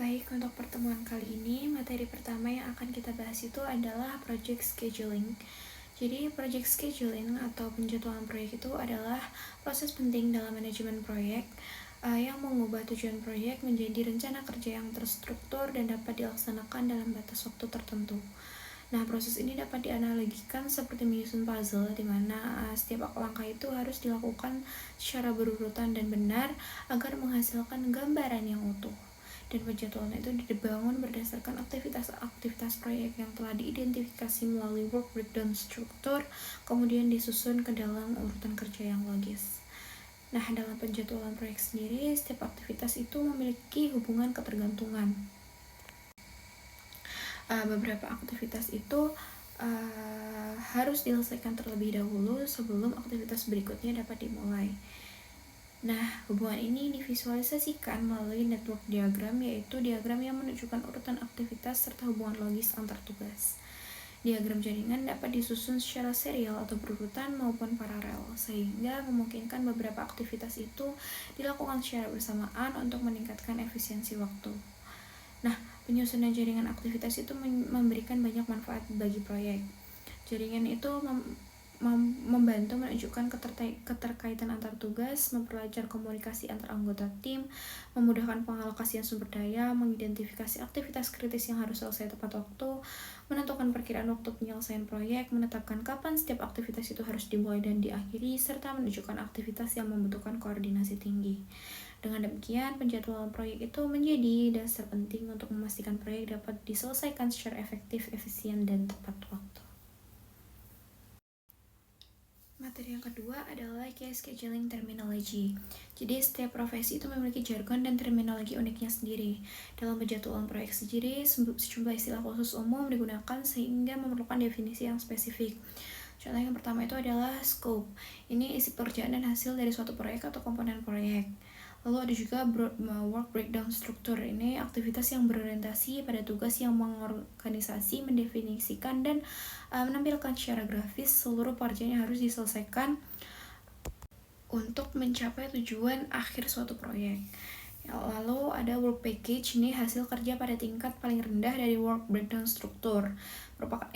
Baik, untuk pertemuan kali ini, materi pertama yang akan kita bahas itu adalah project scheduling. Jadi, project scheduling atau penjadwalan proyek itu adalah proses penting dalam manajemen proyek yang mengubah tujuan proyek menjadi rencana kerja yang terstruktur dan dapat dilaksanakan dalam batas waktu tertentu. Nah, proses ini dapat dianalogikan seperti menyusun puzzle, di mana setiap langkah itu harus dilakukan secara berurutan dan benar agar menghasilkan gambaran yang utuh. Dan penjadwalan itu dibangun berdasarkan aktivitas proyek yang telah diidentifikasi melalui work breakdown struktur, kemudian disusun ke dalam urutan kerja yang logis. Nah, dalam penjadwalan proyek sendiri, setiap aktivitas itu memiliki hubungan ketergantungan. Beberapa aktivitas itu harus diselesaikan terlebih dahulu sebelum aktivitas berikutnya dapat dimulai. Nah, hubungan ini divisualisasikan melalui network diagram, yaitu diagram yang menunjukkan urutan aktivitas serta hubungan logis antar tugas. Diagram jaringan dapat disusun secara serial atau berurutan maupun paralel, sehingga memungkinkan beberapa aktivitas itu dilakukan secara bersamaan untuk meningkatkan efisiensi waktu. Nah, penyusunan jaringan aktivitas itu memberikan banyak manfaat bagi proyek. Jaringan itu membantu menunjukkan keterkaitan antar tugas, memperlancar komunikasi antar anggota tim, memudahkan pengalokasian sumber daya, mengidentifikasi aktivitas kritis yang harus selesai tepat waktu, menentukan perkiraan waktu penyelesaian proyek, menetapkan kapan setiap aktivitas itu harus dimulai dan diakhiri, serta menunjukkan aktivitas yang membutuhkan koordinasi tinggi. Dengan demikian, penjadwalan proyek itu menjadi dasar penting untuk memastikan proyek dapat diselesaikan secara efektif, efisien, dan tepat waktu. Materi yang kedua adalah case scheduling terminology. Jadi setiap profesi itu memiliki jargon dan terminologi uniknya sendiri. Dalam penjadwalan proyek sendiri, sejumlah istilah khusus umum digunakan sehingga memerlukan definisi yang spesifik. Contoh yang pertama itu adalah scope. Ini isi pekerjaan dan hasil dari suatu proyek atau komponen proyek. Lalu ada juga work breakdown struktur. Ini aktivitas yang berorientasi pada tugas yang mengorganisasi, mendefinisikan, dan menampilkan secara grafis seluruh pekerjaan yang harus diselesaikan untuk mencapai tujuan akhir suatu proyek. Lalu ada work package, ini hasil kerja pada tingkat paling rendah dari work breakdown struktur,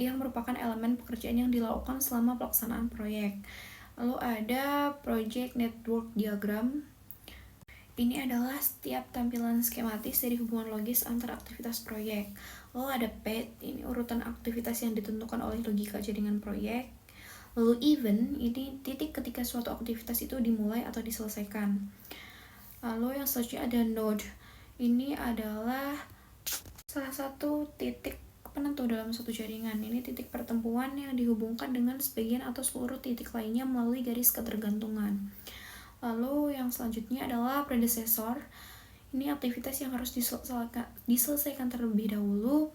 yang merupakan elemen pekerjaan yang dilakukan selama pelaksanaan proyek. Lalu ada project network diagram. Ini adalah setiap tampilan skematis dari hubungan logis antar aktivitas proyek. Lalu ada path, ini urutan aktivitas yang ditentukan oleh logika jaringan proyek. Lalu event, ini titik ketika suatu aktivitas itu dimulai atau diselesaikan. Lalu yang selanjutnya ada node. Ini adalah salah satu titik penentu dalam suatu jaringan. Ini titik pertemuan yang dihubungkan dengan sebagian atau seluruh titik lainnya melalui garis ketergantungan. Lalu yang selanjutnya adalah predecessor. Ini aktivitas yang harus diselesaikan terlebih dahulu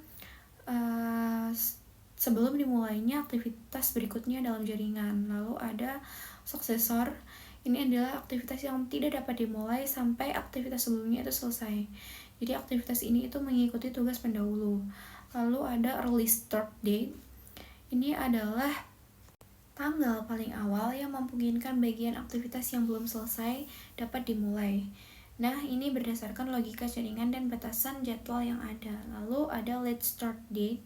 sebelum dimulainya aktivitas berikutnya dalam jaringan. Lalu ada successor. Ini adalah aktivitas yang tidak dapat dimulai sampai aktivitas sebelumnya itu selesai. Jadi aktivitas ini itu mengikuti tugas pendahulu. Lalu ada early start date. Ini adalah tanggal paling awal yang memungkinkan bagian aktivitas yang belum selesai dapat dimulai. Nah, ini berdasarkan logika jaringan dan batasan jadwal yang ada. Lalu ada late start date.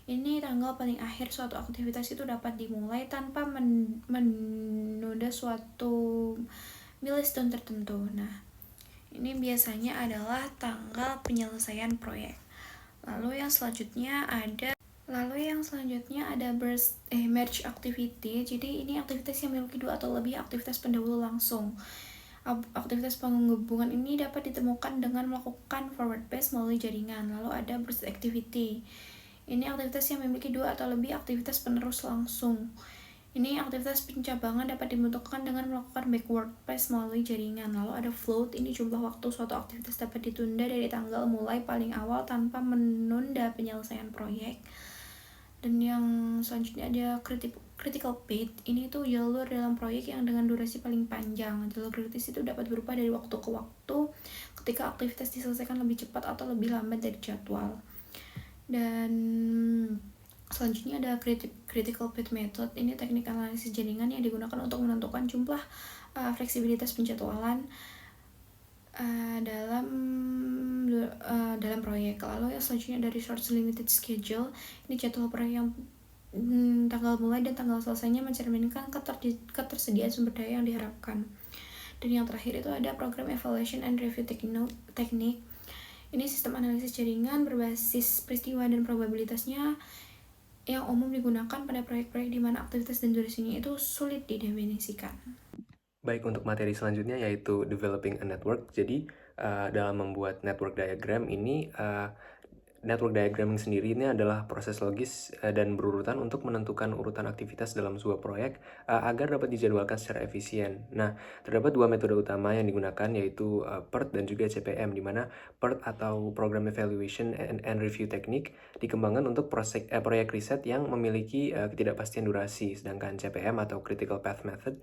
Ini tanggal paling akhir suatu aktivitas itu dapat dimulai tanpa menunda suatu milestone tertentu. Nah, ini biasanya adalah tanggal penyelesaian proyek. Lalu yang selanjutnya ada merge activity. Jadi ini aktivitas yang memiliki dua atau lebih aktivitas pendahulu langsung. Aktivitas penghubungan ini dapat ditemukan dengan melakukan forward pass melalui jaringan. Lalu ada burst activity. Ini aktivitas yang memiliki dua atau lebih aktivitas penerus langsung. Ini aktivitas pencabangan dapat dibentukkan dengan melakukan backward pass melalui jaringan. Lalu ada float, ini jumlah waktu suatu aktivitas dapat ditunda dari tanggal mulai paling awal tanpa menunda penyelesaian proyek. Dan yang selanjutnya ada critical path. Ini tuh jalur dalam proyek yang dengan durasi paling panjang. Jalur kritis itu dapat berubah dari waktu ke waktu ketika aktivitas diselesaikan lebih cepat atau lebih lambat dari jadwal. Dan selanjutnya ada critical path method. Ini teknik analisis jaringan yang digunakan untuk menentukan jumlah fleksibilitas penjadwalan dalam dalam proyek. Lalu yang selanjutnya ada resource limited schedule. Ini jadwal proyek yang tanggal mulai dan tanggal selesainya mencerminkan ketersediaan sumber daya yang diharapkan. Dan yang terakhir itu ada program evaluation and review teknik. Ini sistem analisis jaringan berbasis peristiwa dan probabilitasnya yang umum digunakan pada proyek-proyek di mana aktivitas dan durasinya itu sulit didefinisikan. Baik, untuk materi selanjutnya yaitu developing a network. Jadi dalam membuat network diagram ini, network diagramming sendiri ini adalah proses logis dan berurutan untuk menentukan urutan aktivitas dalam sebuah proyek agar dapat dijadwalkan secara efisien. Nah, terdapat dua metode utama yang digunakan, yaitu PERT dan juga CPM, di mana PERT atau Program Evaluation and Review Technique dikembangkan untuk proyek riset yang memiliki ketidakpastian durasi, sedangkan CPM atau Critical Path Method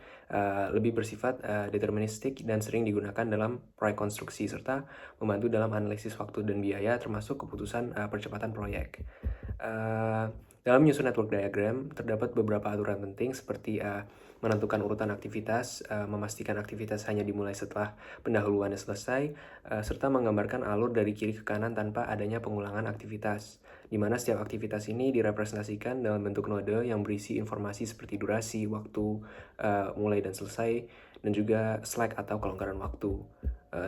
lebih bersifat deterministik dan sering digunakan dalam proyek konstruksi serta membantu dalam analisis waktu dan biaya termasuk keputusan percepatan proyek. Dalam menyusun network diagram, terdapat beberapa aturan penting seperti menentukan urutan aktivitas, memastikan aktivitas hanya dimulai setelah pendahuluannya selesai, serta menggambarkan alur dari kiri ke kanan tanpa adanya pengulangan aktivitas, di mana setiap aktivitas ini direpresentasikan dalam bentuk node yang berisi informasi seperti durasi, waktu, mulai dan selesai, dan juga slack atau kelonggaran waktu.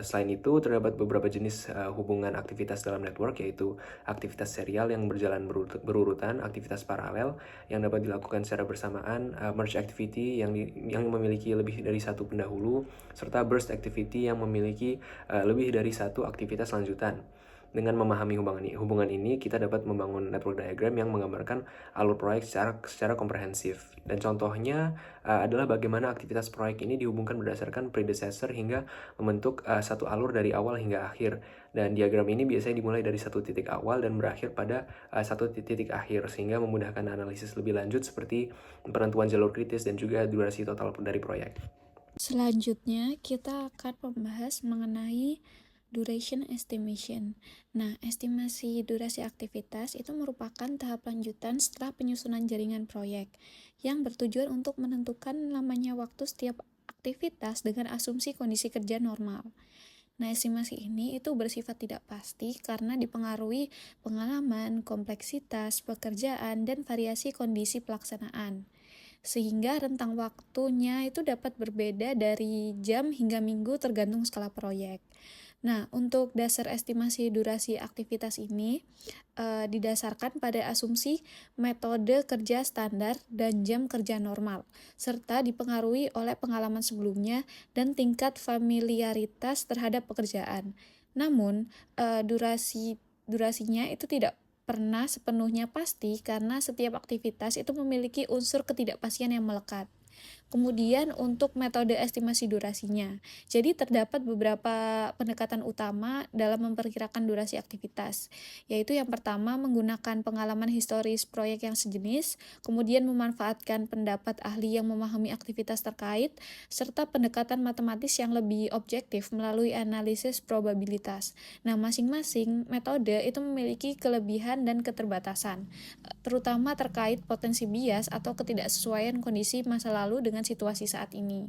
Selain itu, terdapat beberapa jenis hubungan aktivitas dalam network, yaitu aktivitas serial yang berjalan berurutan, aktivitas paralel yang dapat dilakukan secara bersamaan, merge activity yang memiliki lebih dari satu pendahulu, serta burst activity yang memiliki lebih dari satu aktivitas lanjutan. Dengan memahami hubungan ini, kita dapat membangun network diagram yang menggambarkan alur proyek secara komprehensif. Dan contohnya adalah bagaimana aktivitas proyek ini dihubungkan berdasarkan predecessor hingga membentuk satu alur dari awal hingga akhir. Dan diagram ini biasanya dimulai dari satu titik awal dan berakhir pada satu titik akhir, sehingga memudahkan analisis lebih lanjut seperti penentuan jalur kritis dan juga durasi total dari proyek. Selanjutnya, kita akan membahas mengenai duration estimation. Nah, estimasi durasi aktivitas itu merupakan tahap lanjutan setelah penyusunan jaringan proyek yang bertujuan untuk menentukan lamanya waktu setiap aktivitas dengan asumsi kondisi kerja normal. Nah, estimasi ini itu bersifat tidak pasti karena dipengaruhi pengalaman, kompleksitas, pekerjaan, dan variasi kondisi pelaksanaan. Sehingga rentang waktunya itu dapat berbeda dari jam hingga minggu tergantung skala proyek. Nah, untuk dasar estimasi durasi aktivitas ini didasarkan pada asumsi metode kerja standar dan jam kerja normal, serta dipengaruhi oleh pengalaman sebelumnya dan tingkat familiaritas terhadap pekerjaan. Namun, durasinya itu tidak pernah sepenuhnya pasti karena setiap aktivitas itu memiliki unsur ketidakpastian yang melekat. Kemudian untuk metode estimasi durasinya. Jadi terdapat beberapa pendekatan utama dalam memperkirakan durasi aktivitas, yaitu yang pertama menggunakan pengalaman historis proyek yang sejenis, kemudian memanfaatkan pendapat ahli yang memahami aktivitas terkait, serta pendekatan matematis yang lebih objektif melalui analisis probabilitas. Nah, masing-masing metode itu memiliki kelebihan dan keterbatasan, terutama terkait potensi bias atau ketidaksesuaian kondisi masa lalu dengan situasi saat ini.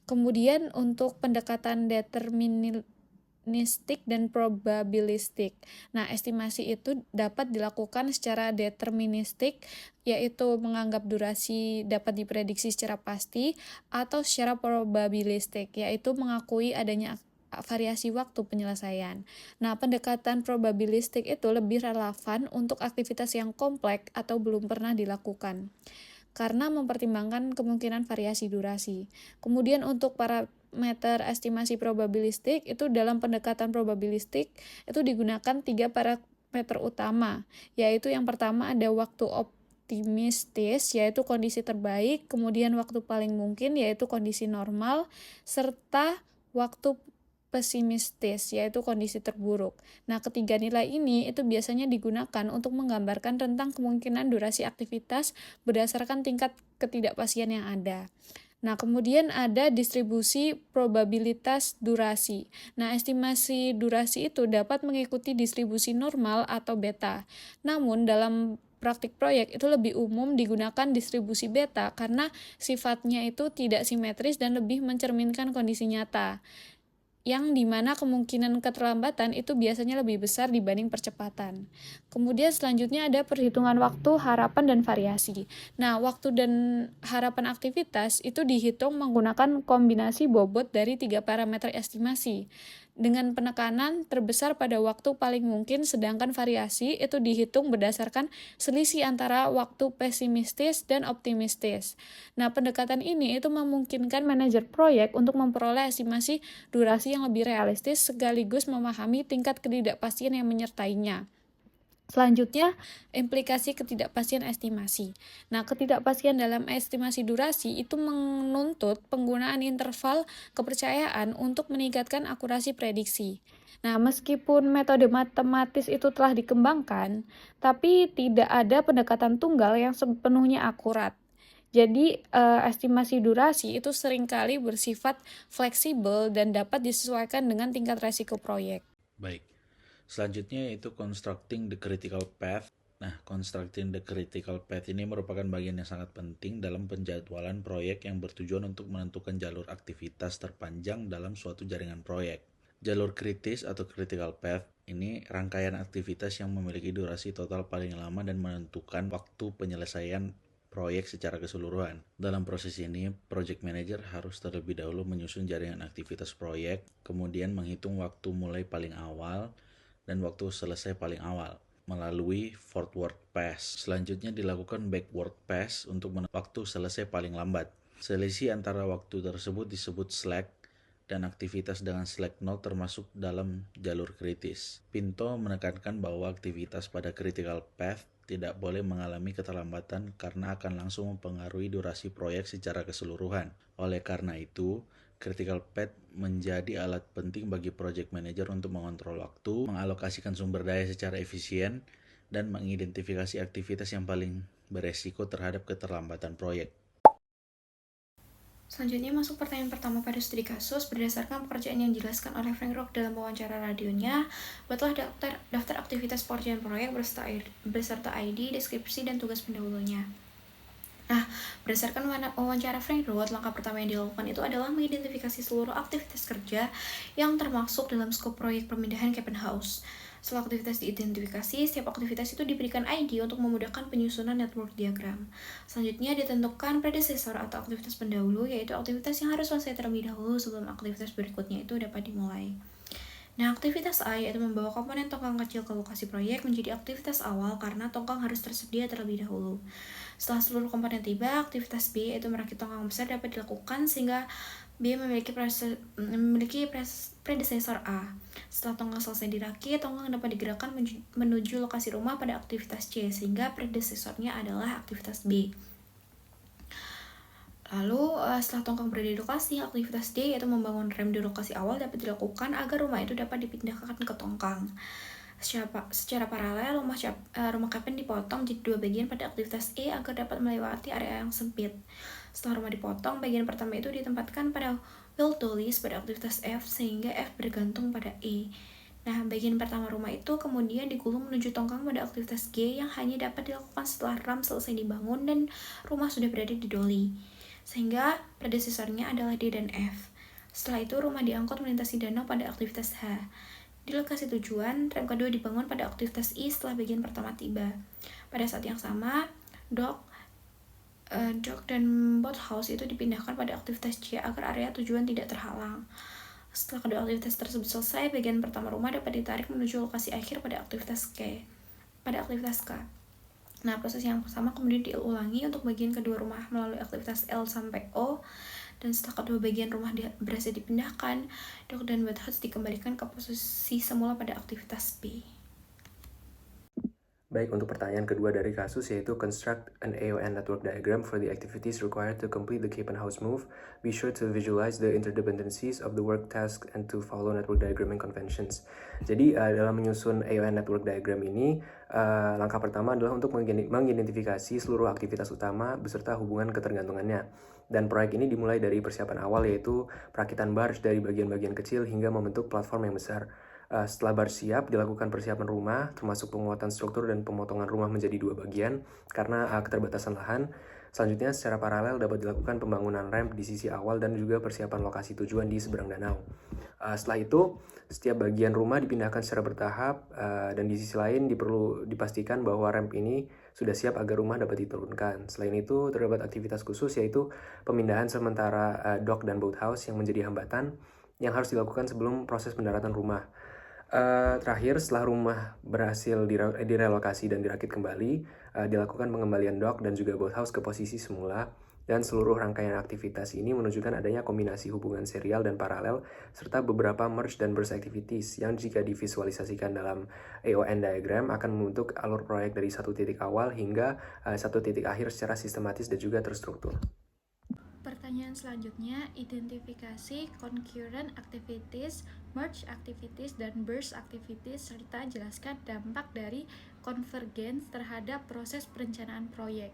Kemudian untuk pendekatan deterministik dan probabilistik. Nah, estimasi itu dapat dilakukan secara deterministik, yaitu menganggap durasi dapat diprediksi secara pasti, atau secara probabilistik, yaitu mengakui adanya variasi waktu penyelesaian. Nah, pendekatan probabilistik itu lebih relevan untuk aktivitas yang kompleks atau belum pernah dilakukan, karena mempertimbangkan kemungkinan variasi durasi. Kemudian untuk parameter estimasi probabilistik, itu dalam pendekatan probabilistik, itu digunakan 3 parameter utama, yaitu yang pertama ada waktu optimistis, yaitu kondisi terbaik, kemudian waktu paling mungkin, yaitu kondisi normal, serta waktu pesimistis, yaitu kondisi terburuk. Nah, ketiga nilai ini itu biasanya digunakan untuk menggambarkan rentang kemungkinan durasi aktivitas berdasarkan tingkat ketidakpastian yang ada. Nah, kemudian ada distribusi probabilitas durasi. Nah, estimasi durasi itu dapat mengikuti distribusi normal atau beta. Namun, dalam praktik proyek itu lebih umum digunakan distribusi beta karena sifatnya itu tidak simetris dan lebih mencerminkan kondisi nyata. yang dimana kemungkinan keterlambatan itu biasanya lebih besar dibanding percepatan. Kemudian selanjutnya ada perhitungan waktu, harapan, dan variasi. Nah, waktu dan harapan aktivitas itu dihitung menggunakan kombinasi bobot dari 3 parameter estimasi, dengan penekanan terbesar pada waktu paling mungkin, sedangkan variasi itu dihitung berdasarkan selisih antara waktu pesimistis dan optimistis. Nah, pendekatan ini itu memungkinkan manajer proyek untuk memperoleh estimasi durasi yang lebih realistis sekaligus memahami tingkat ketidakpastian yang menyertainya. Selanjutnya, implikasi ketidakpastian estimasi. Nah, ketidakpastian dalam estimasi durasi itu menuntut penggunaan interval kepercayaan untuk meningkatkan akurasi prediksi. Nah, meskipun metode matematis itu telah dikembangkan, tapi tidak ada pendekatan tunggal yang sepenuhnya akurat. Jadi, estimasi durasi itu seringkali bersifat fleksibel dan dapat disesuaikan dengan tingkat resiko proyek. Baik, selanjutnya yaitu constructing the critical path. Nah, constructing the critical path ini merupakan bagian yang sangat penting dalam penjadwalan proyek yang bertujuan untuk menentukan jalur aktivitas terpanjang dalam suatu jaringan proyek. Jalur kritis atau critical path ini rangkaian aktivitas yang memiliki durasi total paling lama dan menentukan waktu penyelesaian proyek secara keseluruhan. Dalam proses ini, project manager harus terlebih dahulu menyusun jaringan aktivitas proyek, kemudian menghitung waktu mulai paling awal dan waktu selesai paling awal melalui forward pass. Selanjutnya dilakukan backward pass untuk waktu selesai paling lambat. Selisih antara waktu tersebut disebut slack dan aktivitas dengan slack node termasuk dalam jalur kritis. Pinto menekankan bahwa aktivitas pada critical path tidak boleh mengalami keterlambatan karena akan langsung mempengaruhi durasi proyek secara keseluruhan. Oleh karena itu, critical path menjadi alat penting bagi project manager untuk mengontrol waktu, mengalokasikan sumber daya secara efisien, dan mengidentifikasi aktivitas yang paling beresiko terhadap keterlambatan proyek. Selanjutnya masuk pertanyaan pertama pada studi kasus. Berdasarkan pekerjaan yang dijelaskan oleh Frank Rock dalam wawancara radionya, buatlah daftar aktivitas pekerjaan proyek beserta ID, deskripsi, dan tugas pendahulunya. Nah, berdasarkan wawancara Frank Roth, langkah pertama yang dilakukan itu adalah mengidentifikasi seluruh aktivitas kerja yang termasuk dalam skop proyek pemindahan Cabin House. Setelah aktivitas diidentifikasi, setiap aktivitas itu diberikan ID untuk memudahkan penyusunan network diagram. Selanjutnya ditentukan predesesor atau aktivitas pendahulu, yaitu aktivitas yang harus selesai terlebih dahulu sebelum aktivitas berikutnya itu dapat dimulai. Nah, aktivitas A yaitu membawa komponen tongkang kecil ke lokasi proyek menjadi aktivitas awal karena tongkang harus tersedia terlebih dahulu. Setelah seluruh komponen tiba, aktivitas B yaitu merakit tongkang besar dapat dilakukan sehingga B memiliki predesesor A. Setelah tongkang selesai dirakit, tongkang dapat digerakkan menuju lokasi rumah pada aktivitas C sehingga predesesornya adalah aktivitas B. Lalu setelah tongkang berada di lokasi, aktivitas D yaitu membangun rem di lokasi awal dapat dilakukan agar rumah itu dapat dipindahkan ke tongkang. Secara paralel, rumah Cabin dipotong menjadi dua bagian pada aktivitas E agar dapat melewati area yang sempit. Setelah rumah dipotong, bagian pertama itu ditempatkan pada wheel to list pada aktivitas F sehingga F bergantung pada E. Nah, bagian pertama rumah itu kemudian digulung menuju tongkang pada aktivitas G yang hanya dapat dilakukan setelah ram selesai dibangun dan rumah sudah berada di dolly. Sehingga predesesornya adalah D dan F. Setelah itu rumah diangkut melintasi danau pada aktivitas H. Di lokasi tujuan, rem kedua dibangun pada aktivitas I setelah bagian pertama tiba. Pada saat yang sama, dock dan boathouse itu dipindahkan pada aktivitas C agar area tujuan tidak terhalang. Setelah kedua aktivitas tersebut selesai, bagian pertama rumah dapat ditarik menuju lokasi akhir pada aktivitas K. Nah, proses yang sama kemudian diulangi untuk bagian kedua rumah melalui aktivitas L sampai O. Dan setelah kedua bagian rumah berhasil dipindahkan, dock dan boathouse dikembalikan ke posisi semula pada aktivitas B. Baik, untuk pertanyaan kedua dari kasus yaitu construct an AON network diagram for the activities required to complete the Cabin House move. Be sure to visualize the interdependencies of the work task and to follow network diagramming conventions. Jadi dalam menyusun AON network diagram ini, langkah pertama adalah untuk mengidentifikasi seluruh aktivitas utama beserta hubungan ketergantungannya. Dan proyek ini dimulai dari persiapan awal yaitu perakitan barge dari bagian-bagian kecil hingga membentuk platform yang besar. Setelah bar siap, dilakukan persiapan rumah, termasuk penguatan struktur dan pemotongan rumah menjadi dua bagian karena keterbatasan lahan. Selanjutnya, secara paralel dapat dilakukan pembangunan ramp di sisi awal dan juga persiapan lokasi tujuan di seberang danau. Setelah itu, setiap bagian rumah dipindahkan secara bertahap dan di sisi lain perlu dipastikan bahwa ramp ini sudah siap agar rumah dapat diturunkan. Selain itu, terdapat aktivitas khusus yaitu pemindahan sementara dock dan boathouse yang menjadi hambatan yang harus dilakukan sebelum proses pendaratan rumah. Terakhir, setelah rumah berhasil direlokasi dan dirakit kembali, dilakukan pengembalian dock dan juga boathouse ke posisi semula, dan seluruh rangkaian aktivitas ini menunjukkan adanya kombinasi hubungan serial dan paralel, serta beberapa merge dan burst activities yang jika divisualisasikan dalam AON diagram akan membentuk alur proyek dari satu titik awal hingga satu titik akhir secara sistematis dan juga terstruktur. Pertanyaan selanjutnya, identifikasi concurrent activities, merge activities, dan burst activities, serta jelaskan dampak dari convergence terhadap proses perencanaan proyek.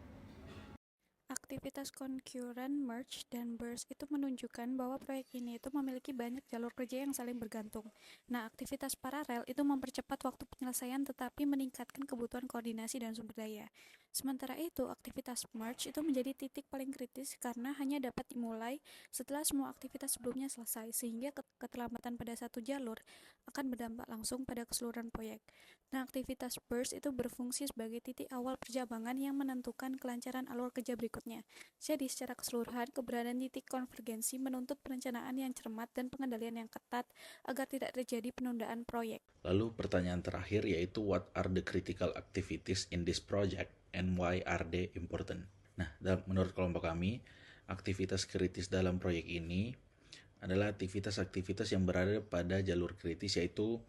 Aktivitas concurrent, merge, dan burst itu menunjukkan bahwa proyek ini itu memiliki banyak jalur kerja yang saling bergantung. Nah, aktivitas paralel itu mempercepat waktu penyelesaian tetapi meningkatkan kebutuhan koordinasi dan sumber daya. Sementara itu, aktivitas merge itu menjadi titik paling kritis karena hanya dapat dimulai setelah semua aktivitas sebelumnya selesai, sehingga keterlambatan pada satu jalur akan berdampak langsung pada keseluruhan proyek. Nah, aktivitas burst itu berfungsi sebagai titik awal perjabangan yang menentukan kelancaran alur kerja berikutnya. Jadi, secara keseluruhan, keberadaan titik konvergensi menuntut perencanaan yang cermat dan pengendalian yang ketat agar tidak terjadi penundaan proyek. Lalu pertanyaan terakhir yaitu what are the critical activities in this project and why are they important? Nah, menurut kelompok kami, aktivitas kritis dalam proyek ini adalah aktivitas-aktivitas yang berada pada jalur kritis, yaitu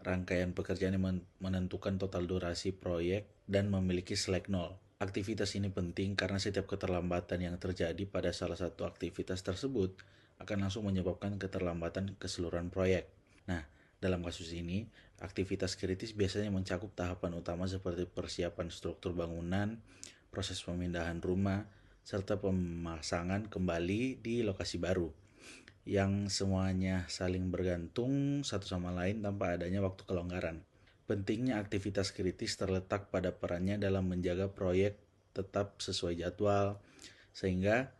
rangkaian pekerjaan yang menentukan total durasi proyek dan memiliki slack nol. Aktivitas ini penting karena setiap keterlambatan yang terjadi pada salah satu aktivitas tersebut akan langsung menyebabkan keterlambatan keseluruhan proyek. Nah, dalam kasus ini, aktivitas kritis biasanya mencakup tahapan utama seperti persiapan struktur bangunan, proses pemindahan rumah, serta pemasangan kembali di lokasi baru, yang semuanya saling bergantung satu sama lain tanpa adanya waktu kelonggaran. Pentingnya aktivitas kritis terletak pada perannya dalam menjaga proyek tetap sesuai jadwal, sehingga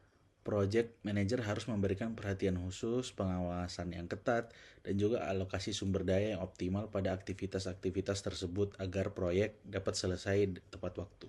project manager harus memberikan perhatian khusus, pengawasan yang ketat, dan juga alokasi sumber daya yang optimal pada aktivitas-aktivitas tersebut agar proyek dapat selesai tepat waktu.